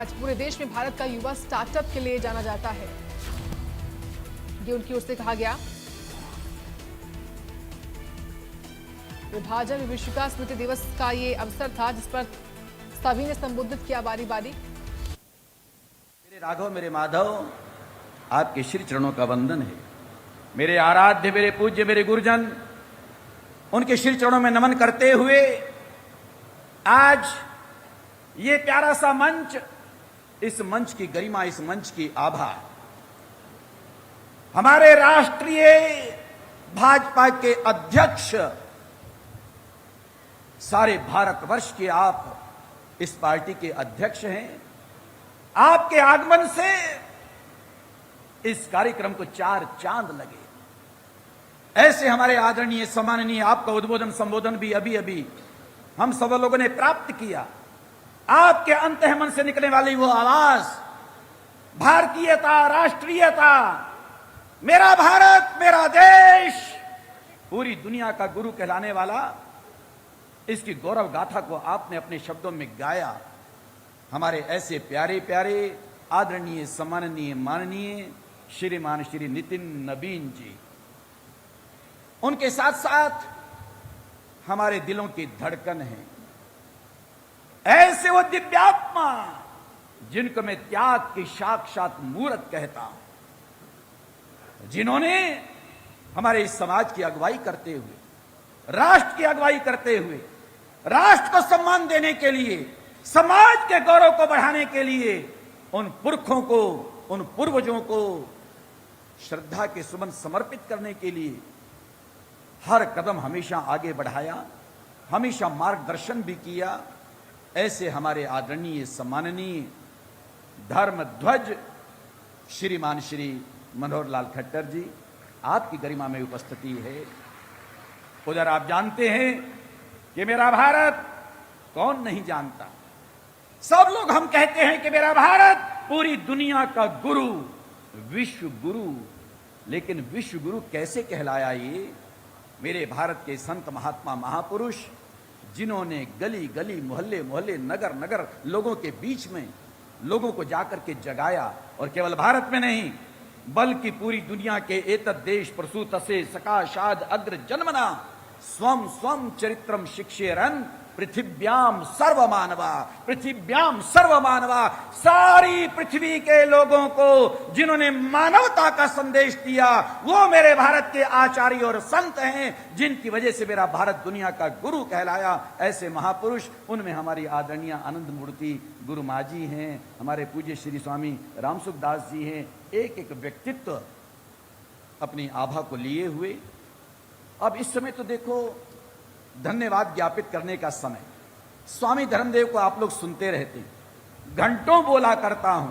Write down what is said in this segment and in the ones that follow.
आज पूरे देश में भारत का युवा स्टार्टअप के लिए जाना जाता है, ये उनकी ओर से कहा गया। विभाजन विभीषिका स्मृति दिवस का ये अवसर था जिस पर सभी ने संबोधित किया बारी बारी। मेरे राघव, मेरे माधव, आपके श्री चरणों का वंदन है। मेरे आराध्य, मेरे पूज्य, मेरे गुरुजन, उनके श्री चरणों में नमन करते हुए आज ये प्यारा सा मंच, इस मंच की गरिमा, इस मंच की आभा हमारे राष्ट्रीय भाजपा के अध्यक्ष, सारे भारतवर्ष के आप इस पार्टी के अध्यक्ष हैं। आपके आगमन से इस कार्यक्रम को चार चांद लगे। ऐसे हमारे आदरणीय सम्माननीय आपका उद्बोधन संबोधन भी अभी अभी हम सब लोगों ने प्राप्त किया। आपके अंतः मन से निकलने वाली वो आवाज, भारतीयता, राष्ट्रीयता, मेरा भारत, मेरा देश, पूरी दुनिया का गुरु कहलाने वाला, इसकी गौरव गाथा को आपने अपने शब्दों में गाया। हमारे ऐसे प्यारे प्यारे आदरणीय सम्माननीय माननीय श्रीमान श्री नितिन नवीन जी, उनके साथ साथ हमारे दिलों की धड़कन है। ऐसे वो दिव्यात्मा जिनको मैं त्याग की साक्षात मूर्त कहता हूं, जिन्होंने हमारे इस समाज की अगुवाई करते हुए, राष्ट्र की अगुवाई करते हुए, राष्ट्र को सम्मान देने के लिए, समाज के गौरव को बढ़ाने के लिए उन पुरखों को, उन पूर्वजों को श्रद्धा के सुमन समर्पित करने के लिए हर कदम हमेशा आगे बढ़ाया, हमेशा मार्गदर्शन भी किया। ऐसे हमारे आदरणीय सम्माननीय धर्म ध्वज श्रीमान श्री मनोहर लाल खट्टर जी, आपकी गरिमा में उपस्थिति है। उधर आप जानते हैं कि मेरा भारत कौन नहीं जानता। सब लोग हम कहते हैं कि मेरा भारत पूरी दुनिया का गुरु, विश्व गुरु। लेकिन विश्व गुरु कैसे कहलाया ये? मेरे भारत के संत महात्मा महापुरुष, जिन्होंने गली गली, मोहल्ले मोहल्ले, नगर नगर लोगों के बीच में लोगों को जाकर के जगाया। और केवल भारत में नहीं बल्कि पूरी दुनिया के एतद् देश प्रसूतसे सकाशाद अग्र जन्मना स्वम स्वम चरित्रम शिक्षेरन पृथिव्याम सर्वमानवा, पृथिव्याम सर्वमानवा। सारी पृथ्वी के लोगों को जिन्होंने मानवता का संदेश दिया, वो मेरे भारत के आचार्य और संत हैं, जिनकी वजह से मेरा भारत दुनिया का गुरु कहलाया। ऐसे महापुरुष, उनमें हमारी आदरणीय आनंद मूर्ति गुरु माँ जी हैं, हमारे पूज्य श्री स्वामी रामसुख दास जी हैं। एक एक व्यक्तित्व अपनी आभा को लिए हुए। अब इस समय तो देखो धन्यवाद ज्ञापित करने का समय। स्वामी धर्मदेव को आप लोग सुनते रहते, घंटों बोला करता हूं,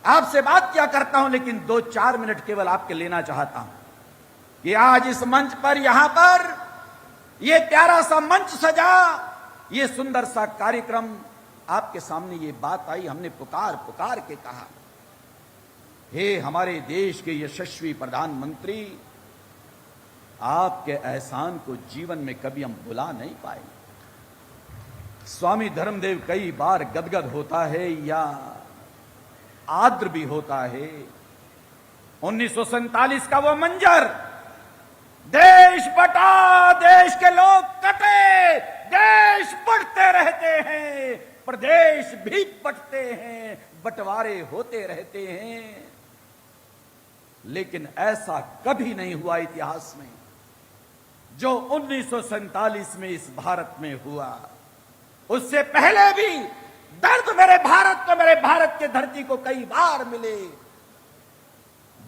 आपसे बात क्या करता हूं, लेकिन 2-4 मिनट केवल आपके लेना चाहता हूं कि आज इस मंच पर, यहां पर यह प्यारा सा मंच सजा, यह सुंदर सा कार्यक्रम, आपके सामने ये बात आई। हमने पुकार पुकार के कहा, हे हमारे देश के यशस्वी प्रधानमंत्री, आपके एहसान को जीवन में कभी हम भुला नहीं पाएंगे। स्वामी धर्मदेव कई बार गदगद होता है या आर्द्र भी होता है। 1947 का वो मंजर, देश बटा, देश के लोग कटे, देश बढ़ते रहते हैं, प्रदेश भी बटते हैं, बंटवारे होते रहते हैं। लेकिन ऐसा कभी नहीं हुआ इतिहास में जो 1947 में इस भारत में हुआ। उससे पहले भी दर्द मेरे भारत को, मेरे भारत के धरती को कई बार मिले।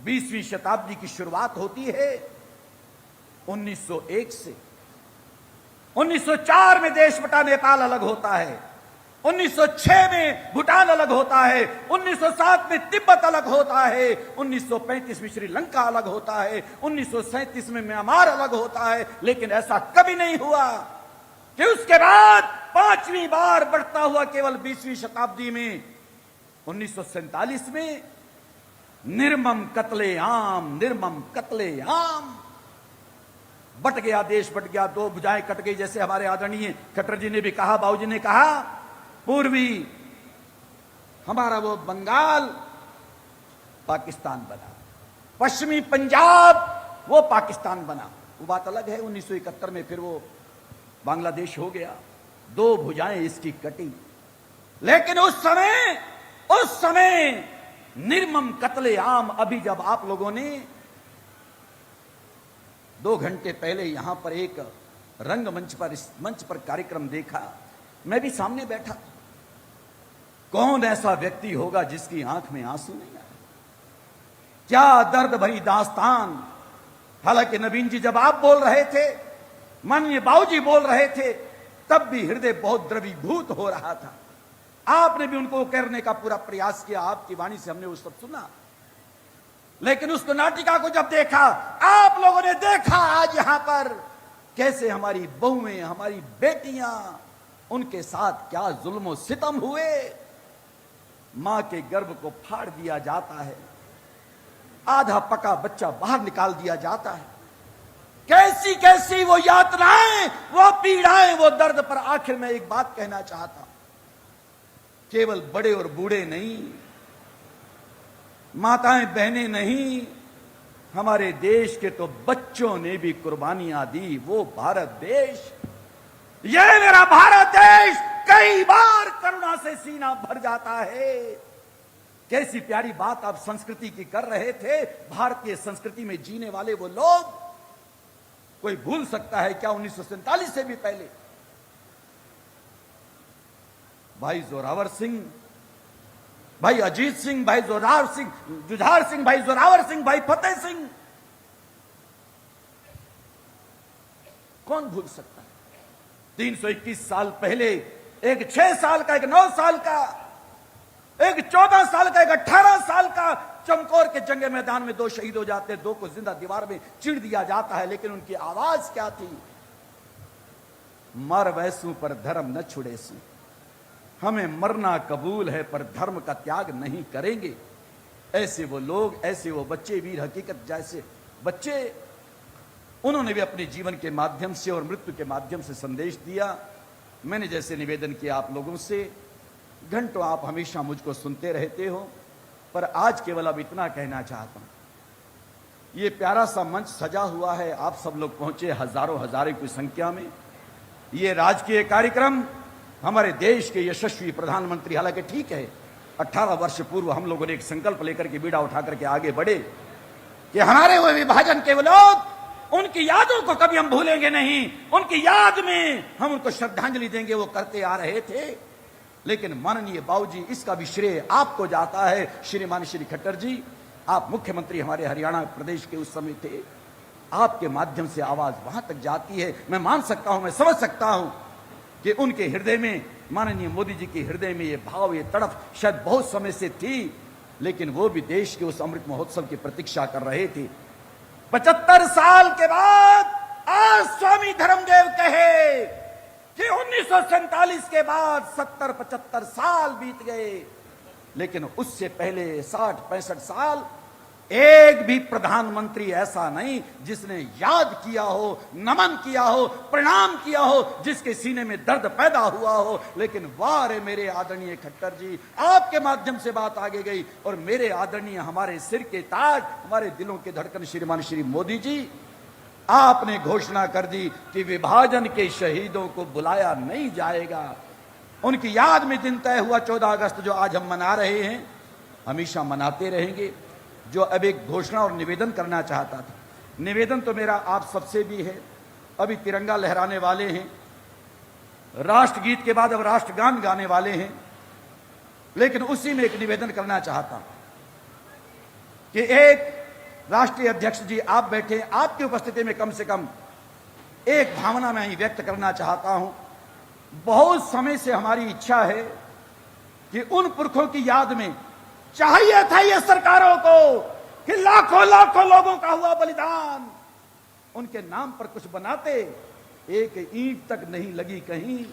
20वीं शताब्दी की शुरुआत होती है 1901 से। 1904 में देश बटा नेपाल अलग होता है, 1906 में भूटान अलग होता है, 1907 में तिब्बत अलग होता है, 1935 में श्रीलंका अलग होता है, 1937 में म्यांमार अलग होता है। लेकिन ऐसा कभी नहीं हुआ कि उसके बाद 5वीं बार बढ़ता हुआ केवल 20वीं शताब्दी में 1947 में निर्मम कत्लेआम, निर्मम कत्लेआम, बट गया देश, बट गया, दो भुजाएं कट गई। जैसे हमारे आदरणीय खट्टर जी ने भी कहा, बाबूजी ने कहा, पूर्वी हमारा वो बंगाल पाकिस्तान बना, पश्चिमी पंजाब वो पाकिस्तान बना। वो बात अलग है, 1971 में फिर वो बांग्लादेश हो गया, दो भुजाएं इसकी कटी। लेकिन उस समय निर्मम कत्ले आम, अभी जब आप लोगों ने 2 घंटे पहले यहां पर एक रंगमंच पर, इस मंच पर कार्यक्रम देखा, मैं भी सामने बैठा। कौन ऐसा व्यक्ति होगा जिसकी आंख में आंसू नहीं आए? क्या दर्द भरी दास्तान। हालांकि नवीन जी जब आप बोल रहे थे, माननीय बाबूजी बोल रहे थे, तब भी हृदय बहुत द्रवीभूत हो रहा था। आपने भी उनको करने का पूरा प्रयास किया, आपकी वाणी से हमने वो सब सुना। लेकिन उस नाटिका को जब देखा, आप लोगों ने देखा आज यहां पर कैसे हमारी बहुएं, हमारी बेटियां, उनके साथ क्या जुल्म सितम हुए। मां के गर्भ को फाड़ दिया जाता है, आधा पका बच्चा बाहर निकाल दिया जाता है। कैसी कैसी वो यातनाएं, वो पीड़ाएं, वो दर्द। पर आखिर में एक बात कहना चाहता हूं, केवल बड़े और बूढ़े नहीं, माताएं बहनें नहीं, हमारे देश के तो बच्चों ने भी कुर्बानियां दी। वो भारत देश, ये मेरा भारत देश कई बार करुणा से सीना भर जाता है। कैसी प्यारी बात आप संस्कृति की कर रहे थे। भारतीय संस्कृति में जीने वाले वो लोग, कोई भूल सकता है क्या 1947 से भी पहले भाई जोरावर सिंह, भाई अजीत सिंह, भाई जोरावर सिंह, जुझार सिंह, भाई जोरावर सिंह, भाई फतेह सिंह, कौन भूल सकता है? 321 साल पहले एक 6 साल का, एक 9 साल का, एक 14 साल का, एक 18 साल का चमकौर के जंगे मैदान में 2 शहीद हो जाते हैं, 2 को जिंदा दीवार में चिड़ दिया जाता है। लेकिन उनकी आवाज क्या थी? मर वैसू पर धर्म न छुड़ेसू, हमें मरना कबूल है पर धर्म का त्याग नहीं करेंगे। ऐसे वो लोग, ऐसे वो बच्चे, वीर हकीकत जैसे बच्चे, उन्होंने भी अपने जीवन के माध्यम से और मृत्यु के माध्यम से संदेश दिया। मैंने जैसे निवेदन किया आप लोगों से, घंटों आप हमेशा मुझको सुनते रहते हो, पर आज केवल अब इतना कहना चाहता हूं। ये प्यारा सा मंच सजा हुआ है, आप सब लोग पहुंचे हजारों की संख्या में। ये राजकीय कार्यक्रम हमारे देश के यशस्वी प्रधानमंत्री, हालांकि ठीक है 18 वर्ष पूर्व हम लोगों ने एक संकल्प लेकर के बीड़ा उठा करके आगे बढ़े कि हमारे वो विभाजन के वो लोग, उनकी यादों को कभी हम भूलेंगे नहीं, उनकी याद में हम उनको श्रद्धांजलि देंगे। वो करते आ रहे थे। लेकिन माननीय बाबूजी, इसका भी श्रेय आपको जाता है। श्रीमान श्री खट्टर जी, आप मुख्यमंत्री हमारे हरियाणा प्रदेश के उस समय थे, आपके माध्यम से आवाज वहां तक जाती है। मैं मान सकता हूं, मैं समझ सकता हूं कि उनके हृदय में, माननीय मोदी जी के हृदय में ये भाव, ये तड़फ शायद बहुत समय से थी। लेकिन वो भी देश के उस अमृत महोत्सव की प्रतीक्षा कर रहे थे। 75 साल के बाद आज स्वामी धर्मदेव कहे कि 1947 के बाद 70-75 साल बीत गए, लेकिन उससे पहले 60-65 साल एक भी प्रधानमंत्री ऐसा नहीं जिसने याद किया हो, नमन किया हो, प्रणाम किया हो, जिसके सीने में दर्द पैदा हुआ हो। लेकिन वाह रे मेरे आदरणीय खट्टर जी, आपके माध्यम से बात आगे गई। और मेरे आदरणीय, हमारे सिर के ताज, हमारे दिलों के धड़कन श्रीमान श्री मोदी जी, आपने घोषणा कर दी कि विभाजन के शहीदों को बुलाया नहीं जाएगा। उनकी याद में दिन तय हुआ 14 अगस्त, जो आज हम मना रहे हैं, हमेशा मनाते रहेंगे। जो अब एक घोषणा और निवेदन करना चाहता था, निवेदन तो मेरा आप सबसे भी है। अभी तिरंगा लहराने वाले हैं, राष्ट्रगीत के बाद अब राष्ट्रगान गाने वाले हैं, लेकिन उसी में एक निवेदन करना चाहता हूं कि एक राष्ट्रीय अध्यक्ष जी आप बैठे, आपकी उपस्थिति में कम से कम एक भावना मैं व्यक्त करना चाहता हूं। बहुत समय से हमारी इच्छा है कि उन पुरखों की याद में, चाहिए था ये सरकारों को कि लाखों लाखों लोगों का हुआ बलिदान, उनके नाम पर कुछ बनाते, एक ईंट तक नहीं लगी कहीं,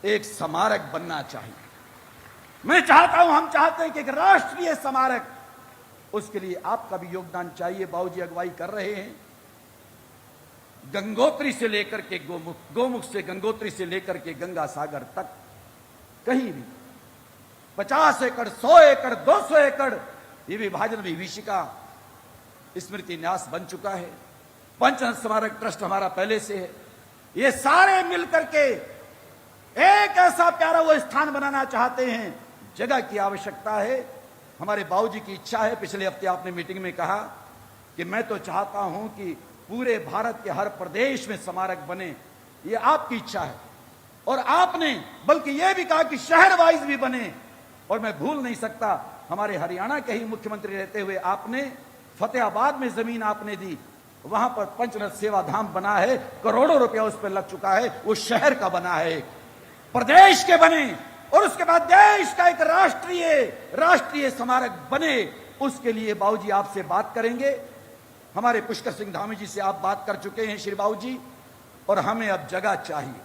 एक स्मारक बनना चाहिए। मैं चाहता हूं, हम चाहते हैं कि एक राष्ट्रीय स्मारक, उसके लिए आपका भी योगदान चाहिए। बाबूजी अगुवाई कर रहे हैं। गंगोत्री से लेकर के गोमुख, गोमुख से गंगोत्री से लेकर के गंगा सागर तक, कहीं भी 50 एकड़, 100 एकड़, 200 एकड़, ये विभाजन विभीषिका स्मृति न्यास बन चुका है। पंचनद स्मारक ट्रस्ट हमारा पहले से है। ये सारे मिलकर के एक ऐसा प्यारा वो स्थान बनाना चाहते हैं। जगह की आवश्यकता है। हमारे बाबूजी की इच्छा है। पिछले हफ्ते आपने मीटिंग में कहा कि मैं तो चाहता हूं कि पूरे भारत के हर प्रदेश में स्मारक बने। ये आपकी इच्छा है और आपने बल्कि यह भी कहा कि शहर वाइज भी बने। और मैं भूल नहीं सकता, हमारे हरियाणा के ही मुख्यमंत्री रहते हुए आपने फतेहाबाद में जमीन आपने दी, वहां पर पंचरथ सेवा धाम बना है, करोड़ों रुपया उस पर लग चुका है। वो शहर का बना है, प्रदेश के बने और उसके बाद देश का एक राष्ट्रीय स्मारक बने। उसके लिए बाबूजी आपसे बात करेंगे। हमारे पुष्कर सिंह धामी जी से आप बात कर चुके हैं श्री बाबूजी, और हमें अब जगह चाहिए।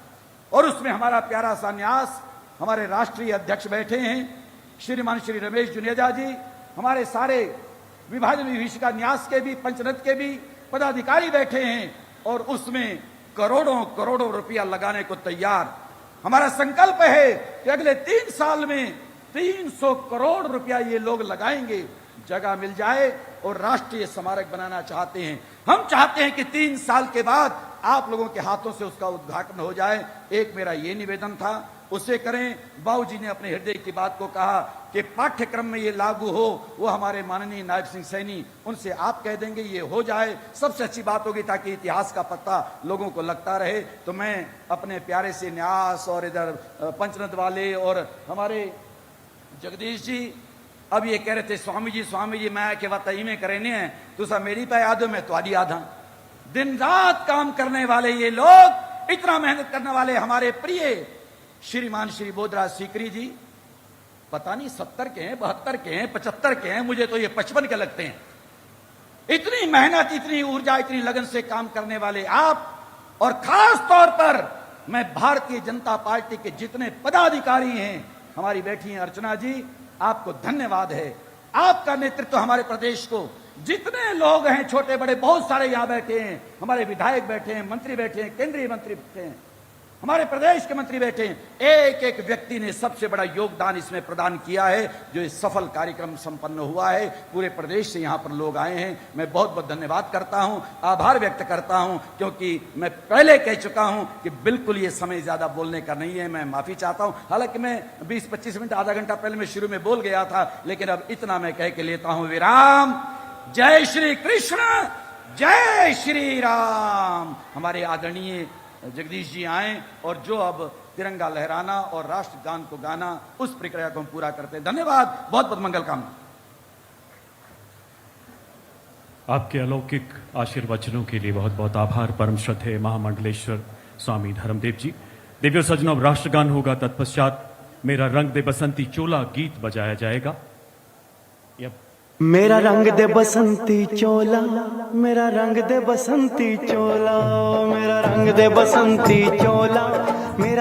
और उसमें हमारा प्यारा सा न्यास, हमारे राष्ट्रीय अध्यक्ष बैठे हैं श्रीमान श्री रमेश जुनेजा जी, हमारे सारे विभाजन विभीषिका न्यास के भी, पंचरथ के भी पदाधिकारी बैठे हैं और उसमें करोड़ों करोड़ों रुपया लगाने को तैयार। हमारा संकल्प है कि अगले 3 साल में 300 करोड़ रुपया ये लोग लगाएंगे, जगह मिल जाए और राष्ट्रीय स्मारक बनाना चाहते हैं। हम चाहते हैं कि 3 साल के बाद आप लोगों के हाथों से उसका उद्घाटन हो जाए। एक मेरा ये निवेदन था, उसे करें। बाबूजी ने अपने हृदय की बात को कहा कि पाठ्यक्रम में ये लागू हो, वो हमारे माननीय नायब सिंह सैनी, उनसे आप कह देंगे ये हो जाए, सबसे अच्छी बात होगी ताकि इतिहास का पत्ता लोगों को लगता रहे। तो मैं अपने प्यारे से न्यास और इधर पंचनद वाले और हमारे जगदीश जी अब ये कह रहे थे स्वामी जी मैं के वत में करेने हैं, तुसा मेरी पे याद हो, मैं तुम्हारी याद हाँ। दिन रात काम करने वाले ये लोग, इतना मेहनत करने वाले हमारे प्रिय श्रीमान श्री बोधराज सीकरी जी, पता नहीं 70 के हैं, 72 के हैं, 75 के हैं, मुझे तो ये 55 के लगते हैं। इतनी मेहनत, इतनी ऊर्जा, इतनी लगन से काम करने वाले आप, और खास तौर पर मैं भारतीय जनता पार्टी के जितने पदाधिकारी हैं, हमारी बैठी हैं अर्चना जी, आपको धन्यवाद है। आपका नेतृत्व हमारे प्रदेश को, जितने लोग हैं छोटे बड़े बहुत सारे यहां बैठे हैं, हमारे विधायक बैठे हैं, मंत्री बैठे हैं, केंद्रीय मंत्री बैठे हैं, हमारे प्रदेश के मंत्री बैठे हैं, एक एक व्यक्ति ने सबसे बड़ा योगदान इसमें प्रदान किया है जो इस सफल कार्यक्रम संपन्न हुआ है। पूरे प्रदेश से यहां पर लोग आए हैं। मैं बहुत बहुत धन्यवाद करता हूं, आभार व्यक्त करता हूं, क्योंकि मैं पहले कह चुका हूं कि बिल्कुल ये समय ज्यादा बोलने का नहीं है। मैं माफी चाहता हूं, हालांकि मैं 20-25 मिनट आधा घंटा पहले मैं शुरू में बोल गया था, लेकिन अब इतना मैं कह के लेता हूं विराम। जय श्री कृष्ण, जय श्री राम। हमारे आदरणीय जगदीश जी आए और जो अब तिरंगा लहराना और राष्ट्रगान को गाना, उस प्रक्रिया को हम पूरा करते हैं। धन्यवाद, बहुत बहुत मंगल कामना। आपके अलौकिक आशीर्वचनों के लिए बहुत बहुत आभार। परम श्रद्धेय महामंडलेश्वर स्वामी धर्मदेव जी। दिव्य सजनों, राष्ट्रगान होगा, तत्पश्चात मेरा रंग दे बसंती चोला गीत बजाया जाएगा। मेरा रंग दे बसंती चोला, मेरा रंग दे बसंती चोला, मेरा रंग दे बसंती चोला, मेरा